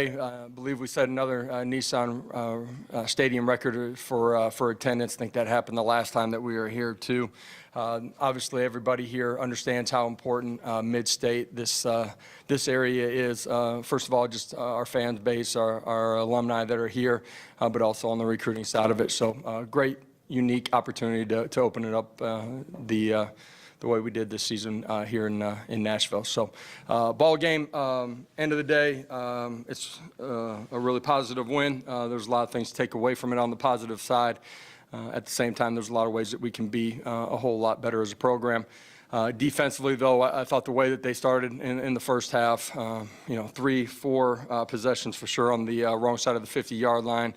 I believe we set another Nissan stadium record for attendance. I think that happened the last time that we were here too. Obviously, everybody here understands how important mid-state this area is. First of all, just our fan base, our alumni that are here, but also on the recruiting side of it. So great, unique opportunity to open it up the way we did this season here in Nashville. So ball game, end of the day, it's a really positive win. There's a lot of things to take away from it on the positive side. At the same time, there's a lot of ways that we can be a whole lot better as a program. Defensively, though, I thought the way that they started in the first half, 3-4 possessions for sure on the wrong side of the 50-yard line.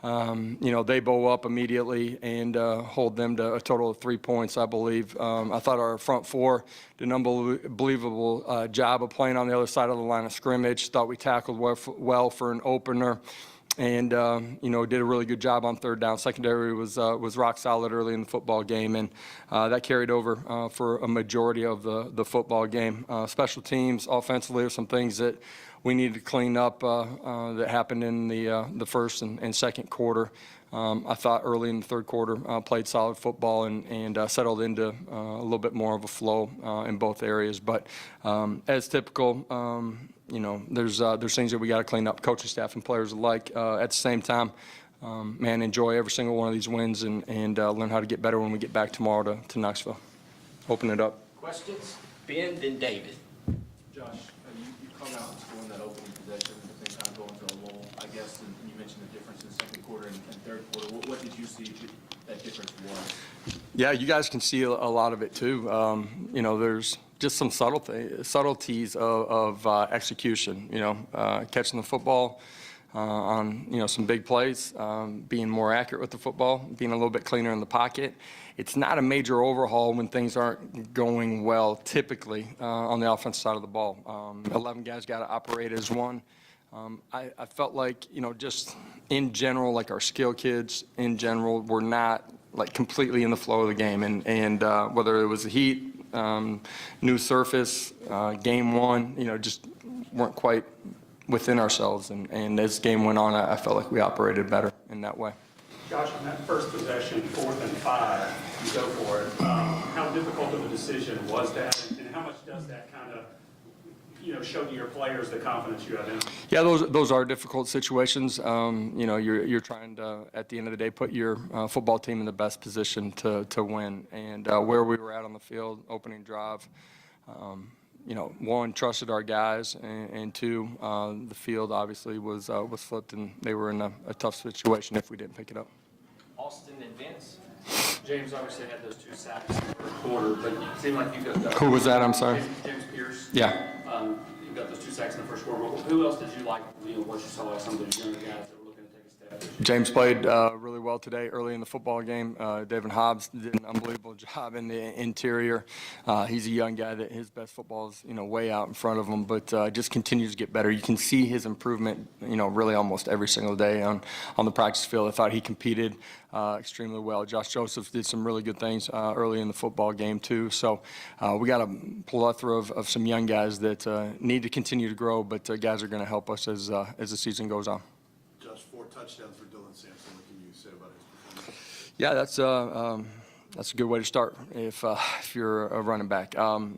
They bow up immediately and hold them to a total of 3 points, I believe. I thought our front four did an unbelievable job of playing on the other side of the line of scrimmage. Thought we tackled well for an opener. And, did a really good job on third down. Secondary was rock solid early in the football game, and that carried over for a majority of the football game. Special teams, offensively, are some things that we needed to clean up that happened in the first and second quarter. I thought early in the third quarter played solid football and settled into a little bit more of a flow in both areas. But as typical, there's things that we got to clean up, coaching staff and players alike. At the same time, enjoy every single one of these wins and learn how to get better when we get back tomorrow to Knoxville. Open it up. Questions? Ben, then David. Josh, you called out scoring that opening possession and the same time going to a lull, I guess, and you mentioned the difference in the second quarter and third quarter. What did you see that difference was? Yeah, you guys can see a lot of it too. There's just some subtleties of execution, catching the football on, some big plays, being more accurate with the football, being a little bit cleaner in the pocket. It's not a major overhaul when things aren't going well, typically, on the offensive side of the ball. 11 guys got to operate as one. I felt like, just in general, like our skill kids in general were not like completely in the flow of the game. And whether it was the heat, new surface, game one, just weren't quite within ourselves. And as game went on, I felt like we operated better in that way. Josh, on that first possession, 4th and 5, you go for it. How difficult of a decision was that, and how much does that kind of, show to your players the confidence you have in them? Yeah, those are difficult situations. You're trying to, at the end of the day, put your football team in the best position to win. And where we were at on the field, opening drive, one, trusted our guys, and two, the field obviously was flipped, and they were in a tough situation if we didn't pick it up. Austin and Vince. James obviously had those 2 sacks in the first quarter, but it seemed like you got Who was that? I'm sorry. James Pierce. Yeah. You got those 2 sacks in the first quarter. Who else did you like? What you saw like some of those younger guys that were looking to take a step? James played really well today, early in the football game. David Hobbs did an unbelievable job in the interior. He's a young guy that his best football is, way out in front of him, but just continues to get better. You can see his improvement, really almost every single day on the practice field. I thought he competed extremely well. Josh Joseph did some really good things early in the football game too. So we got a plethora of some young guys that need to continue to grow, but guys are going to help us as the season goes on. Josh, 4 touchdowns for Dylan Sampson. What can you say about his performance? Yeah, that's a good way to start if you're a running back. All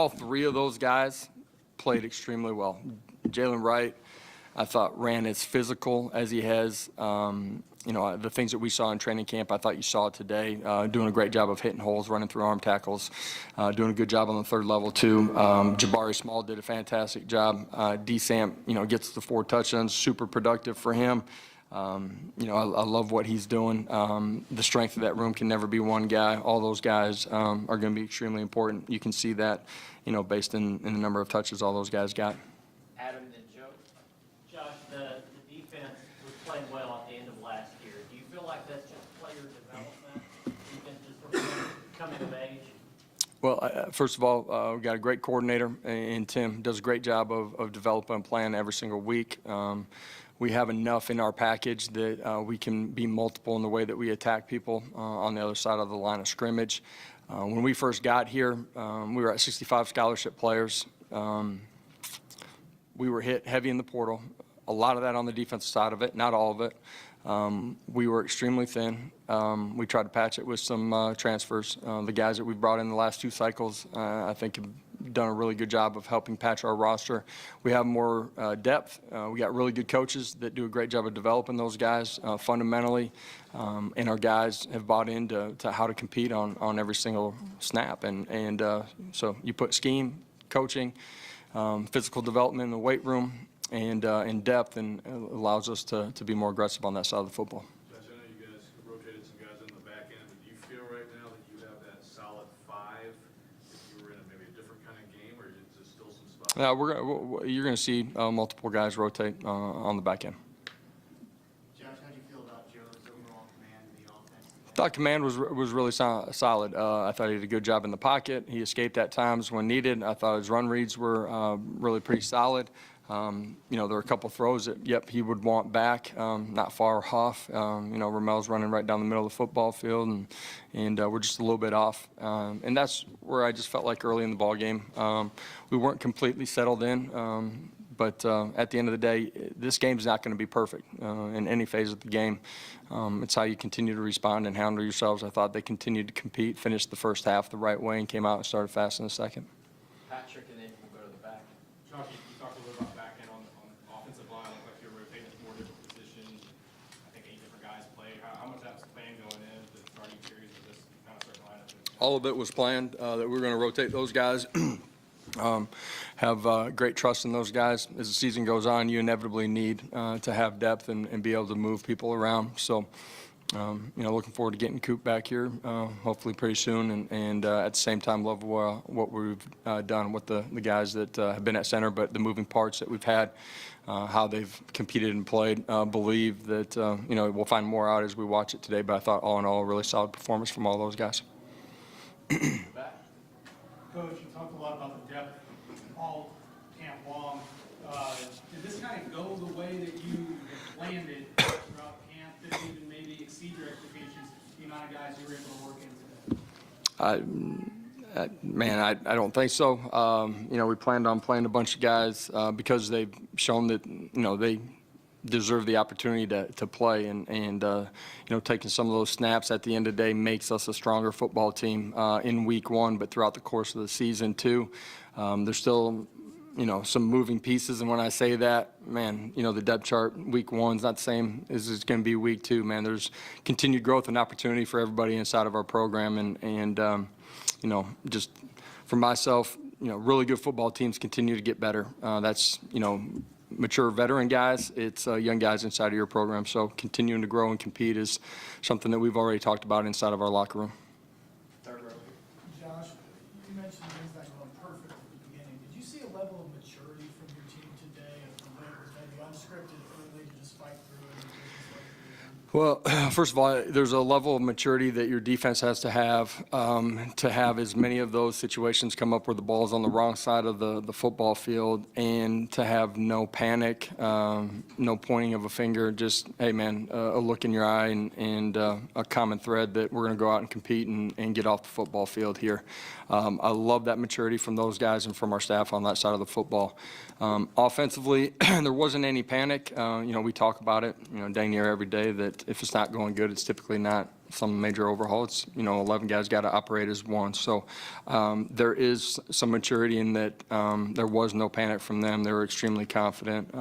3 of those guys played extremely well. Jalen Wright, I thought, ran as physical as he has. The things that we saw in training camp, I thought you saw today. Doing a great job of hitting holes, running through arm tackles, doing a good job on the third level too. Jabari Small did a fantastic job. D-Samp, gets the 4 touchdowns, super productive for him. I love what he's doing. The strength of that room can never be one guy. All those guys are going to be extremely important. You can see that, based in the number of touches all those guys got. Adam and Joe. Josh, the defense was playing well at the end of last year. Do you feel like that's just player development? Defense just sort of coming of age? Well, first of all, we've got a great coordinator in Tim. Does a great job of developing a plan every single week. We have enough in our package that we can be multiple in the way that we attack people on the other side of the line of scrimmage. When we first got here, we were at 65 scholarship players. we were hit heavy in the portal. A lot of that on the defensive side of it, not all of it. We were extremely thin. We tried to patch it with some transfers. The guys that we brought in the last 2 cycles, I think, have done a really good job of helping patch our roster. We have more depth. We got really good coaches that do a great job of developing those guys fundamentally, and our guys have bought into how to compete on every single snap. And so you put scheme, coaching, physical development in the weight room, and in depth, and it allows us to be more aggressive on that side of the football. Josh, I know you guys rotated some guys in the back end, but do you feel right now that you have that solid 5 if you were in maybe a different kind of game, or is it still some spots? Yeah, you're going to see multiple guys rotate on the back end. Josh, how do you feel about Joe's overall command of the offense? I thought command was really solid. I thought he did a good job in the pocket. He escaped at times when needed. I thought his run reads were really pretty solid. There were a couple throws that, he would want back, not far off. Ramel's running right down the middle of the football field, and we're just a little bit off. And that's where I just felt like early in the ball game, we weren't completely settled in. But at the end of the day, this game's not going to be perfect in any phase of the game. It's how you continue to respond and handle yourselves. I thought they continued to compete, finished the first half the right way, and came out and started fast in the second. Patrick, and then we'll go to the back. Josh, you talked a little about back end on the offensive line. Looked like you're rotating to 4 different positions. I think 8 different guys played. How much of that was planned going in the starting series of this kind of certain lineup? All of it was planned, that we were going to rotate those guys. Have great trust in those guys. As the season goes on, you inevitably need to have depth and be able to move people around. So, looking forward to getting Coop back here, hopefully pretty soon, and at the same time, love what we've done with the guys that have been at center, but the moving parts that we've had, how they've competed and played. Believe that we'll find more out as we watch it today. But I thought all in all, a really solid performance from all those guys. Back. Coach, you talked a lot about the depth all camp long. Did this kind of go the way that you had planned it throughout camp? Did it even maybe exceed your expectations, the amount of guys you were able to work into? I don't think so. We planned on playing a bunch of guys because they've shown that, they deserve the opportunity to play, and taking some of those snaps at the end of the day makes us a stronger football team in week 1, but throughout the course of the season too. There's still, some moving pieces, and when I say that, man, the depth chart week 1 is not the same as it's going to be week 2, man. There's continued growth and opportunity for everybody inside of our program, and just for myself, really good football teams continue to get better. That's, mature veteran guys, it's young guys inside of your program. So continuing to grow and compete is something that we've already talked about inside of our locker room. Third row. Josh, you mentioned things not going perfect at the beginning. Did you see a level of maturity from your team today, from where it was maybe unscripted early to just fight through it? Well, first of all, there's a level of maturity that your defense has to have as many of those situations come up where the ball's on the wrong side of the football field, and to have no panic, no pointing of a finger, just, hey, man, a look in your eye and a common thread that we're going to go out and compete and get off the football field here. I love that maturity from those guys and from our staff on that side of the football. Offensively, there wasn't any panic. We talk about it, dang near every day, that if it's not going good, it's typically not some major overhaul. It's, 11 guys got to operate as one. So there is some maturity in that. There was no panic from them. They were extremely confident.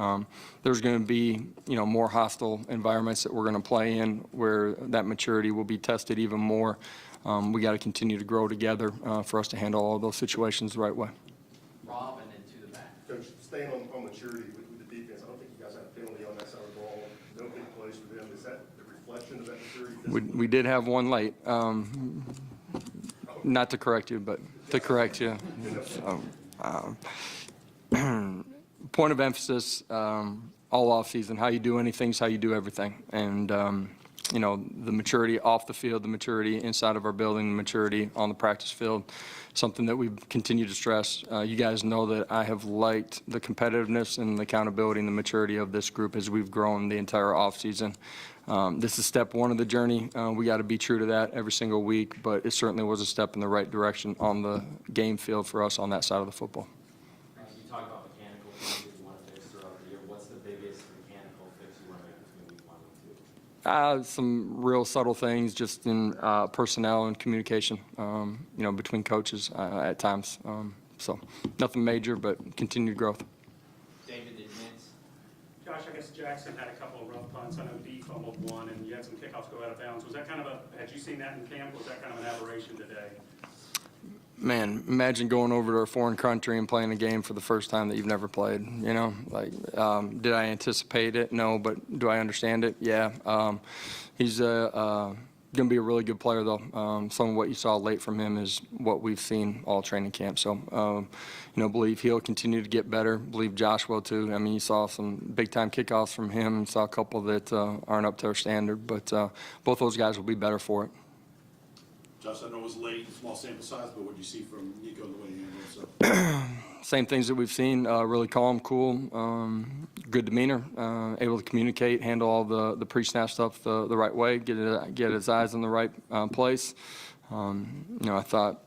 There's going to be, more hostile environments that we're going to play in where that maturity will be tested even more. We got to continue to grow together for us to handle all those situations the right way. Rob, and then to the back. Coach, staying on maturity with the defense, I don't think you guys had a penalty on that side of the ball. No big plays for them. Is that the reflection of that maturity? We did have one late. Not to correct you, but to correct you. Point of emphasis, all offseason, how you do anything is how you do everything. And, the maturity off the field, the maturity inside of our building, the maturity on the practice field, something that we've continued to stress. You guys know that I have liked the competitiveness and the accountability and the maturity of this group as we've grown the entire offseason. This is step 1 of the journey. We got to be true to that every single week, but it certainly was a step in the right direction on the game field for us on that side of the football. You talk about mechanical things, you want to Some real subtle things just in personnel and communication, between coaches at times. So nothing major, but continued growth. David admits. Josh, I guess Jackson had a couple of rough punts. I know D fumbled one, and you had some kickoffs go out of bounds. Was that kind of had you seen that in camp? Was that kind of an aberration today? Man, imagine going over to a foreign country and playing a game for the first time that you've never played, did I anticipate it? No, but do I understand it? Yeah. He's going to be a really good player, though. Some of what you saw late from him is what we've seen all training camp. So, believe he'll continue to get better. Believe Josh will, too. I mean, you saw some big-time kickoffs from him. You saw a couple that aren't up to our standard, but both those guys will be better for it. Josh, I know it was late, small sample size, but what did you see from Nico and the way he handled himself? Same things that we've seen, really calm, cool, good demeanor, able to communicate, handle all the pre-snap stuff the right way, get his eyes in the right place. I thought,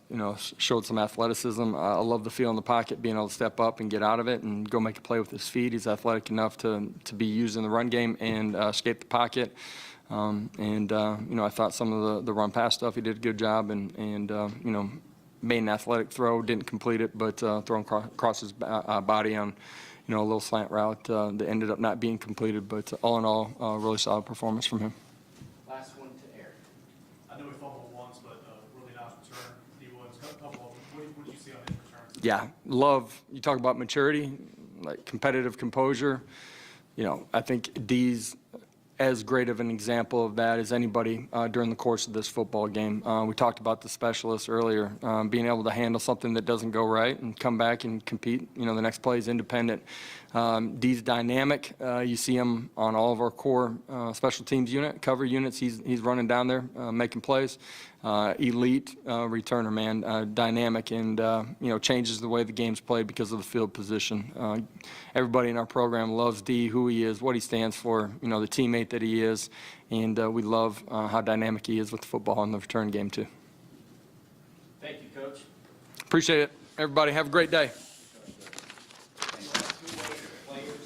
showed some athleticism. I love the feel in the pocket, being able to step up and get out of it and go make a play with his feet. He's athletic enough to be used in the run game and escape the pocket. I thought some of the run pass stuff, he did a good job and made an athletic throw, didn't complete it, but throwing across his body on, a little slant route that ended up not being completed. But all in all, really solid performance from him. Last one to Eric. I know we fumbled once, but really nice return. D1's got a couple of them. What did you see on his returns? Yeah, you talk about maturity, like competitive composure. I think D's as great of an example of that as anybody during the course of this football game. We talked about the specialists earlier, being able to handle something that doesn't go right and come back and compete. The next play is independent. D's dynamic. You see him on all of our core special teams cover units. He's running down there, making plays. Elite returner, man, dynamic, and changes the way the game's played because of the field position. Everybody in our program loves D, who he is, what he stands for, the teammate that he is, and we love how dynamic he is with the football in the return game too. Thank you, Coach. Appreciate it, everybody. Have a great day. Last 2 days, players